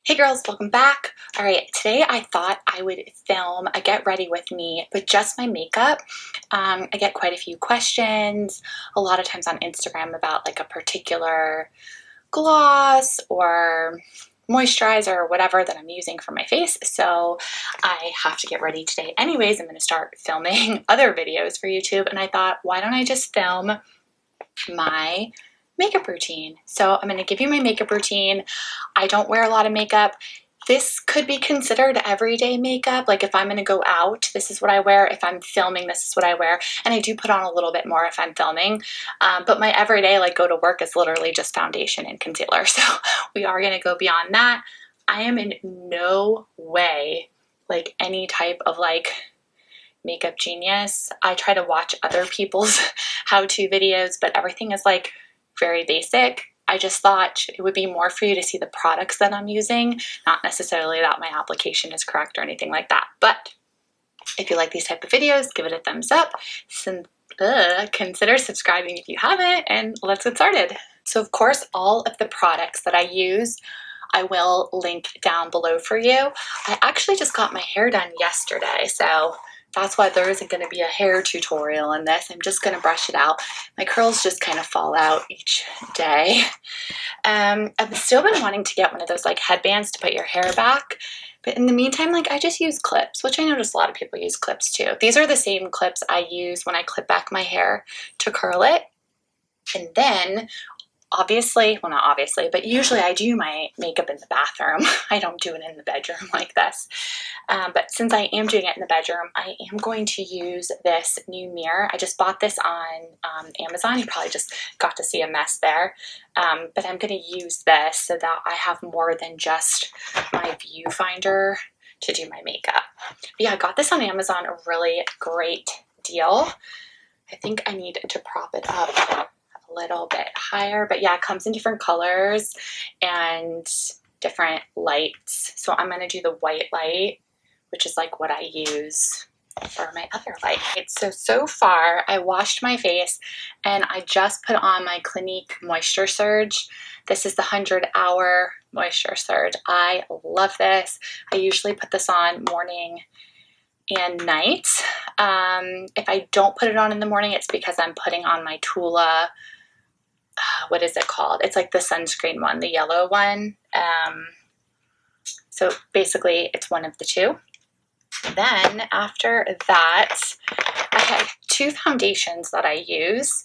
Hey girls, welcome back. All right, today I thought I would film a get ready with me, but just my makeup. I get quite a few questions a lot of times on Instagram about like a particular gloss or moisturizer or whatever that I'm using for my face. So I have to get ready today anyways. I'm going to start filming other videos for YouTube, and I thought, why don't I just film my makeup routine? So I'm going to give you my makeup routine. I don't wear a lot of makeup. This could be considered everyday makeup. Like if I'm going to go out, this is what I wear. If I'm filming, this is what I wear. And I do put on a little bit more if I'm filming. But my everyday, like go to work, is literally just foundation and concealer. So we are going to go beyond that. I am in no way like any type of like makeup genius. I try to watch other people's how-to videos, but everything is like very basic. I just thought it would be more for you to see the products that I'm using, not necessarily that my application is correct or anything like that. But if you like these type of videos, give it a thumbs up. Consider subscribing if you haven't, and let's get started. So of course, all of the products that I use, I will link down below for you. I actually just got my hair done yesterday, so that's why there isn't going to be a hair tutorial in this. I'm just going to brush it out. My curls just kind of fall out each day. I've still been wanting to get one of those like headbands to put your hair back. But in the meantime, like I just use clips, which I notice a lot of people use clips too. These are the same clips I use when I clip back my hair to curl it. And then obviously, well, not obviously, but usually I do my makeup in the bathroom. I don't do it in the bedroom like this. But since I am doing it in the bedroom, I am going to use this new mirror. I just bought this on Amazon. You probably just got to see a mess there. But I'm going to use this so that I have more than just my viewfinder to do my makeup. But yeah, I got this on Amazon, a really great deal. I think I need to prop it up a little bit higher, but yeah, it comes in different colors and different lights. So I'm going to do the white light, which is like what I use for my other light. So far I washed my face and I just put on my Clinique Moisture Surge. This is the 100-hour Moisture Surge. I love this. I usually put this on morning and night. If I don't put it on in the morning, it's because I'm putting on my Tula, what is it called? It's like the sunscreen one, the yellow one. So basically it's one of the two. Then after that, I have two foundations that I use,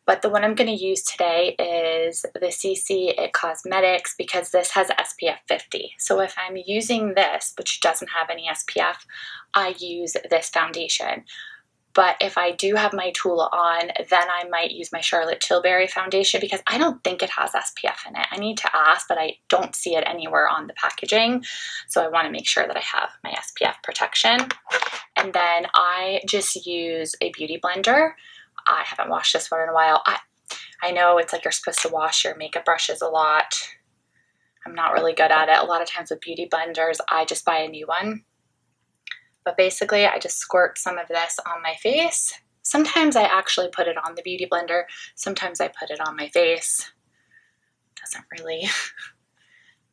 but the one I'm going to use today is the CC It Cosmetics because this has SPF 50. So if I'm using this, which doesn't have any SPF, I use this foundation. But if I do have my Tula on, then I might use my Charlotte Tilbury foundation because I don't think it has SPF in it. I need to ask, but I don't see it anywhere on the packaging. So I want to make sure that I have my SPF protection. And then I just use a beauty blender. I haven't washed this one in a while. I know it's like you're supposed to wash your makeup brushes a lot. I'm not really good at it. A lot of times with beauty blenders, I just buy a new one. But basically, I just squirt some of this on my face. Sometimes I actually put it on the beauty blender. Sometimes I put it on my face. Doesn't really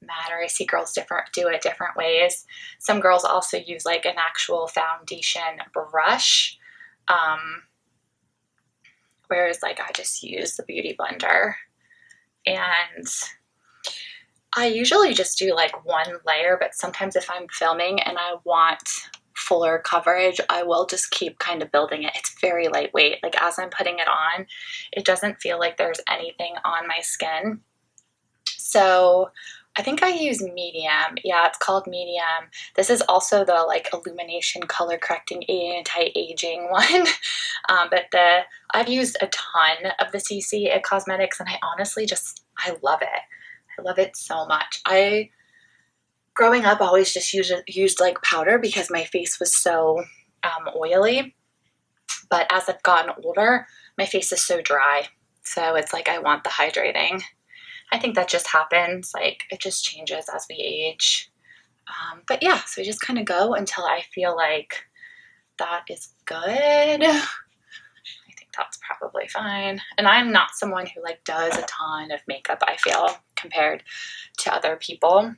matter. I see girls do it different ways. Some girls also use like an actual foundation brush. Whereas like I just use the beauty blender. And I usually just do like one layer, but sometimes if I'm filming and I want fuller coverage, I will just keep kind of building it. It's very lightweight. Like as I'm putting it on, it doesn't feel like there's anything on my skin. So I think I use medium. Yeah, it's called medium. This is also the like illumination color correcting anti-aging one. But I've used a ton of the CC It Cosmetics and I honestly I love it. I love it so much. Growing up, always just used like powder because my face was so oily. But as I've gotten older, my face is so dry. So it's like I want the hydrating. I think that just happens. Like it just changes as we age. But yeah, so we just kind of go until I feel like that is good. I think that's probably fine. And I'm not someone who like does a ton of makeup, I feel, compared to other people.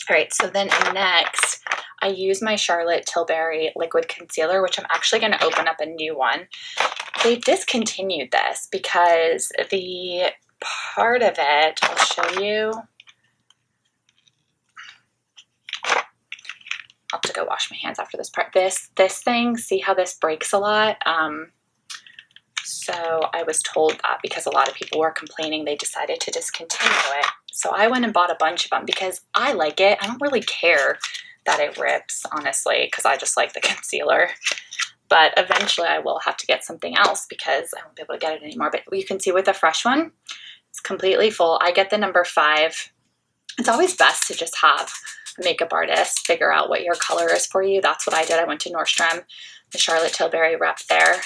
All right, so then next, I use my Charlotte Tilbury liquid concealer, which I'm actually going to open up a new one. They discontinued this because the part of it, I'll show you. I'll have to go wash my hands after this part. This thing, see how this breaks a lot? So I was told that because a lot of people were complaining, they decided to discontinue it. So I went and bought a bunch of them because I like it. I don't really care that it rips, honestly, because I just like the concealer. But eventually I will have to get something else because I won't be able to get it anymore. But you can see with the fresh one, it's completely full. I get the number 5. It's always best to just have a makeup artist figure out what your color is for you. That's what I did. I went to Nordstrom, the Charlotte Tilbury rep there.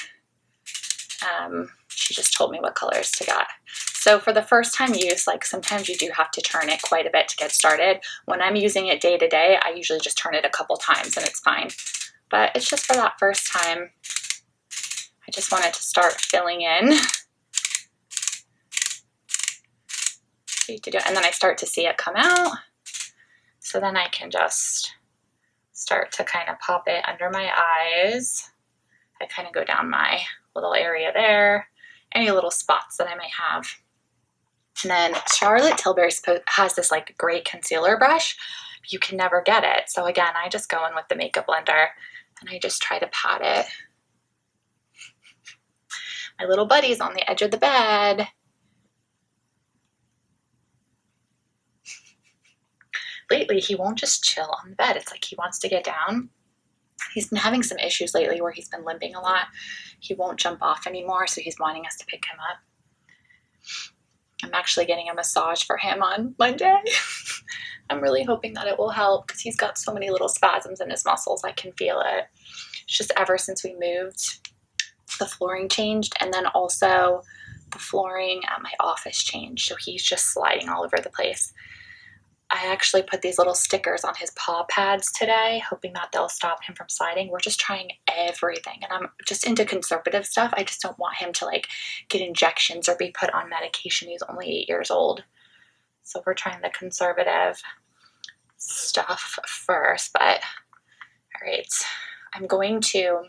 She just told me what colors to get. So for the first time use, like sometimes you do have to turn it quite a bit to get started. When I'm using it day to day, I usually just turn it a couple times and it's fine. But it's just for that first time. I just wanted to start filling in. And then I start to see it come out. So then I can just start to kind of pop it under my eyes. I kind of go down my little area there, any little spots that I might have. And then Charlotte Tilbury has this like great concealer brush. You can never get it. So again, I just go in with the makeup blender and I just try to pat it. My little buddy's on the edge of the bed. Lately, he won't just chill on the bed. It's like he wants to get down. He's been having some issues lately where he's been limping a lot. He won't jump off anymore, so he's wanting us to pick him up. I'm actually getting a massage for him on Monday. I'm really hoping that it will help because he's got so many little spasms in his muscles. I can feel it. It's just ever since we moved, the flooring changed, and then also the flooring at my office changed, so he's just sliding all over the place. I actually put these little stickers on his paw pads today, hoping that they'll stop him from sliding. We're just trying everything, and I'm just into conservative stuff. I just don't want him to like get injections or be put on medication. He's only 8 years old. So we're trying the conservative stuff first, but all right. I'm going to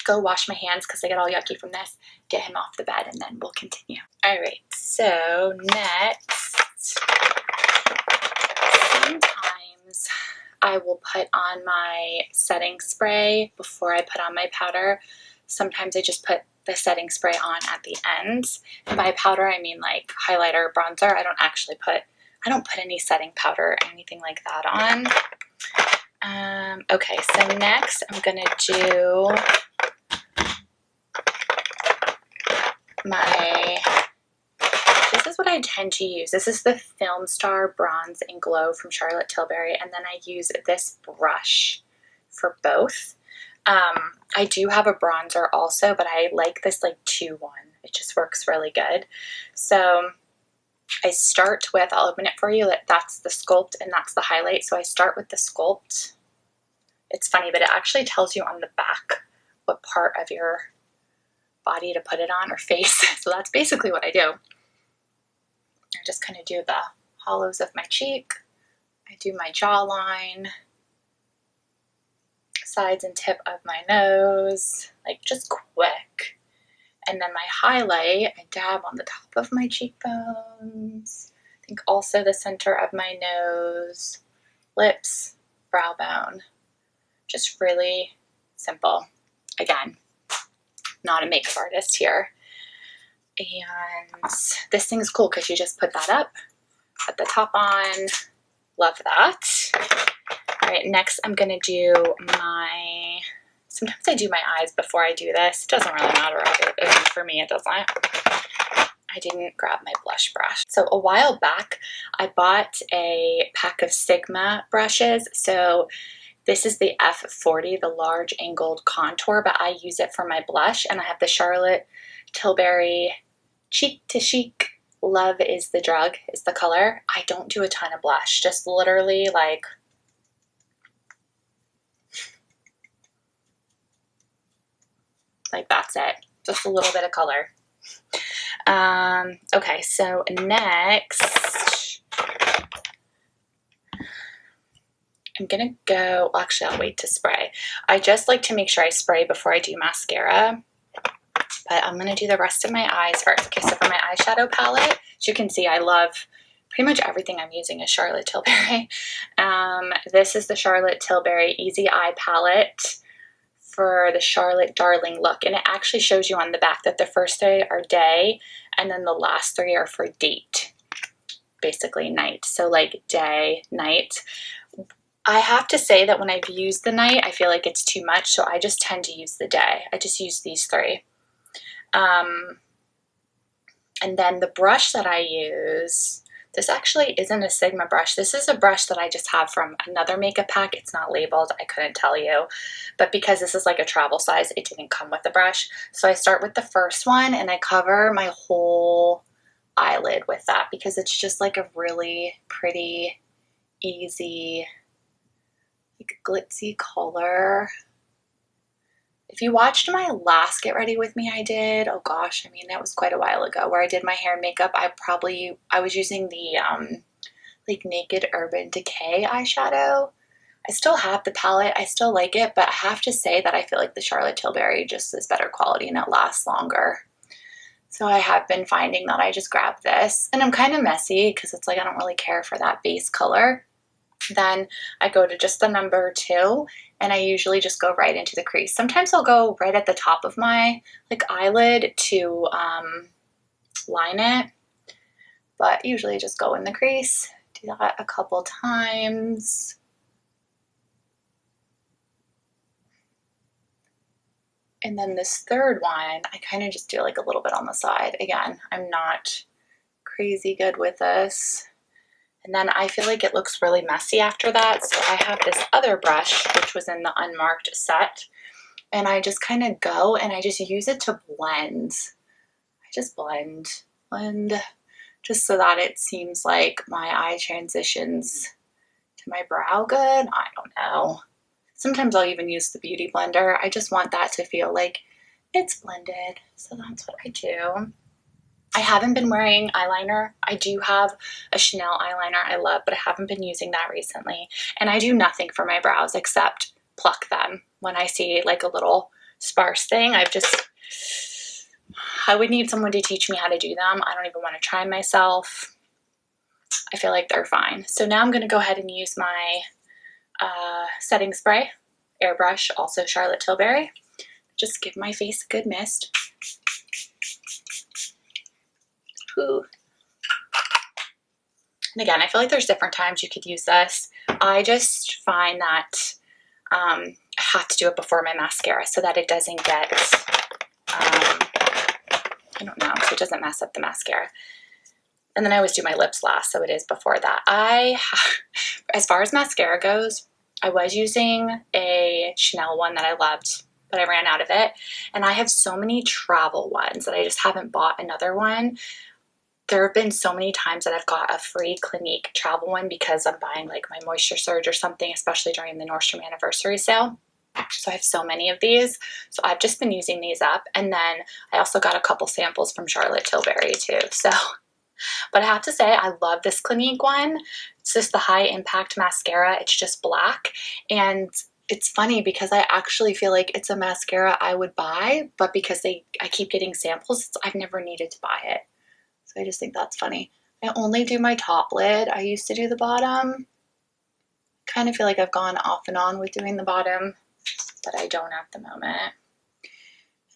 go wash my hands because I get all yucky from this, get him off the bed, and then we'll continue. All right, so next, sometimes I will put on my setting spray before I put on my powder. Sometimes I just put the setting spray on at the ends. And by powder, I mean like highlighter, bronzer. I don't put any setting powder or anything like that on. Okay, so next I'm gonna do this is what I tend to use. This is the Film Star Bronze and Glow from Charlotte Tilbury, and then I use this brush for both. I do have a bronzer also, but I like this like 2-1. It just works really good. So I start with, I'll open it for you, that's the Sculpt and that's the highlight. So I start with the Sculpt. It's funny, but it actually tells you on the back what part of your body to put it on, or face. So that's basically what I do. I just kind of do the hollows of my cheek. I do my jawline, sides and tip of my nose, like just quick. And then my highlight, I dab on the top of my cheekbones. I think also the center of my nose, lips, brow bone. Just really simple. Again, not a makeup artist here. And this thing's cool because you just put that up, put the top on. Love that. All right, next I'm gonna do sometimes I do my eyes before I do this. It doesn't really matter. For me, it doesn't. I didn't grab my blush brush. So a while back, I bought a pack of Sigma brushes. So this is the F40, the large angled contour, but I use it for my blush. And I have the Charlotte Tilbury Cheek to Chic Love is the Drug is the color. I don't do a ton of blush, just literally like that's it. Just a little bit of color. Okay, so next, I'm gonna go, well, actually I'll wait to spray. I just like to make sure I spray before I do mascara, but I'm gonna do the rest of my eyes first. Okay, so for my eyeshadow palette, as you can see, I love pretty much everything I'm using is Charlotte Tilbury. This is the Charlotte Tilbury Easy Eye Palette for the Charlotte Darling look, and it actually shows you on the back that the first 3 are day, and then the last 3 are for date, basically night. So like day, night. I have to say that when I've used the night, I feel like it's too much, so I just tend to use the day. I just use these 3. And then the brush that I use, this actually isn't a Sigma brush. This is a brush that I just have from another makeup pack. It's not labeled. I couldn't tell you. But because this is like a travel size, it didn't come with the brush. So I start with the first one and I cover my whole eyelid with that because it's just like a really pretty, easy, like glitzy color. If you watched my last Get Ready With Me I did, oh gosh, I mean, that was quite a while ago, where I did my hair and makeup, I was using the like Naked Urban Decay eyeshadow. I still have the palette, I still like it, but I have to say that I feel like the Charlotte Tilbury just is better quality and it lasts longer. So I have been finding that I just grab this, and I'm kind of messy because it's like I don't really care for that base color. Then I go to just the number 2, and I usually just go right into the crease. Sometimes I'll go right at the top of my like eyelid to line it, but usually just go in the crease. Do that a couple times. And then this third one, I kind of just do like a little bit on the side. Again, I'm not crazy good with this. And then I feel like it looks really messy after that. So I have this other brush, which was in the unmarked set. And I just kind of go and I just use it to blend. I just blend, just so that it seems like my eye transitions to my brow good. I don't know. Sometimes I'll even use the Beauty Blender. I just want that to feel like it's blended. So that's what I do. I haven't been wearing eyeliner. I do have a Chanel eyeliner I love, but I haven't been using that recently. And I do nothing for my brows except pluck them. When I see like a little sparse thing, I would need someone to teach me how to do them. I don't even want to try myself. I feel like they're fine. So now I'm going to go ahead and use my setting spray, airbrush, also Charlotte Tilbury. Just give my face a good mist. Ooh. And again, I feel like there's different times you could use this. I just find that I have to do it before my mascara so that it doesn't get, I don't know, so it doesn't mess up the mascara. And then I always do my lips last, so it is before that. As far as mascara goes, I was using a Chanel one that I loved, but I ran out of it. And I have so many travel ones that I just haven't bought another one. There have been so many times that I've got a free Clinique travel one because I'm buying like my Moisture Surge or something, especially during the Nordstrom anniversary sale. So I have so many of these. So I've just been using these up. And then I also got a couple samples from Charlotte Tilbury too. So, but I have to say, I love this Clinique one. It's just the High Impact Mascara. It's just black. And it's funny because I actually feel like it's a mascara I would buy, but because I keep getting samples, I've never needed to buy it. So I just think that's funny. I only do my top lid. I used to do the bottom. Kind of feel like I've gone off and on with doing the bottom, but I don't at the moment.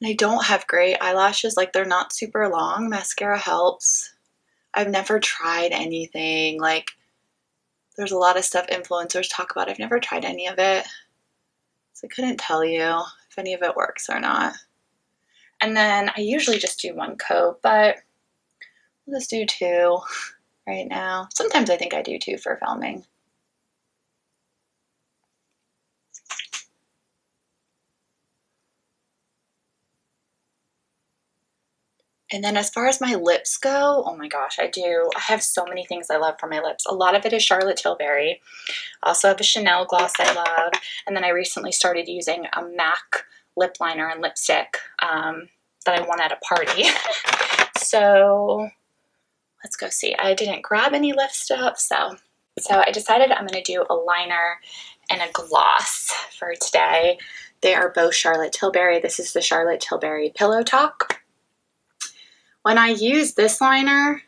And I don't have great eyelashes. Like, they're not super long. Mascara helps. I've never tried anything. Like, there's a lot of stuff influencers talk about. I've never tried any of it. So I couldn't tell you if any of it works or not. And then I usually just do one coat, but I'll just do 2 right now. Sometimes I think I do 2 for filming. And then as far as my lips go, oh my gosh, I have so many things I love for my lips. A lot of it is Charlotte Tilbury. I also have a Chanel gloss I love. And then I recently started using a MAC lip liner and lipstick that I won at a party. So let's go see. I didn't grab any lip stuff, so So I decided I'm going to do a liner and a gloss for today. They are both Charlotte Tilbury. This is the Charlotte Tilbury Pillow Talk. When I use this liner,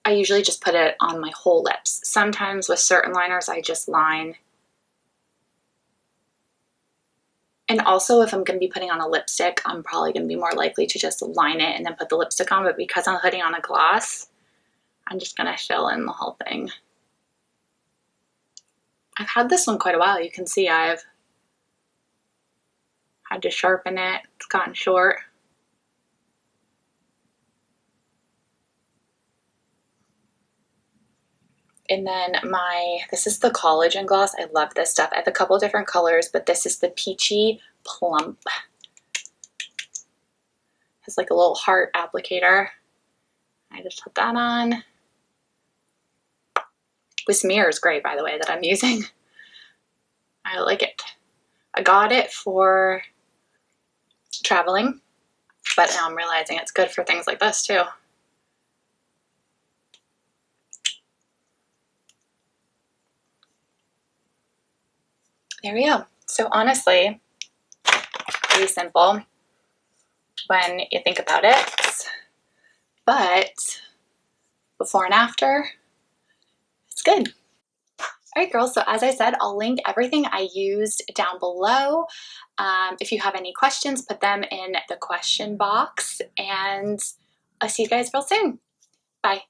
I usually just put it on my whole lips. Sometimes with certain liners, I just line. And also, if I'm going to be putting on a lipstick, I'm probably going to be more likely to just line it and then put the lipstick on. But because I'm putting on a gloss, I'm just going to fill in the whole thing. I've had this one quite a while. You can see I've had to sharpen it. It's gotten short. And then this is the collagen gloss. I love this stuff. I have a couple different colors, but this is the Peachy Plump. It's like a little heart applicator. I just put that on. This mirror is great, by the way, that I'm using. I like it. I got it for traveling, but now I'm realizing it's good for things like this too. There we go. So honestly, pretty simple when you think about it, but before and after, it's good. All right, girls, so as I said, I'll link everything I used down below. If you have any questions, put them in the question box, and I'll see you guys real soon. Bye.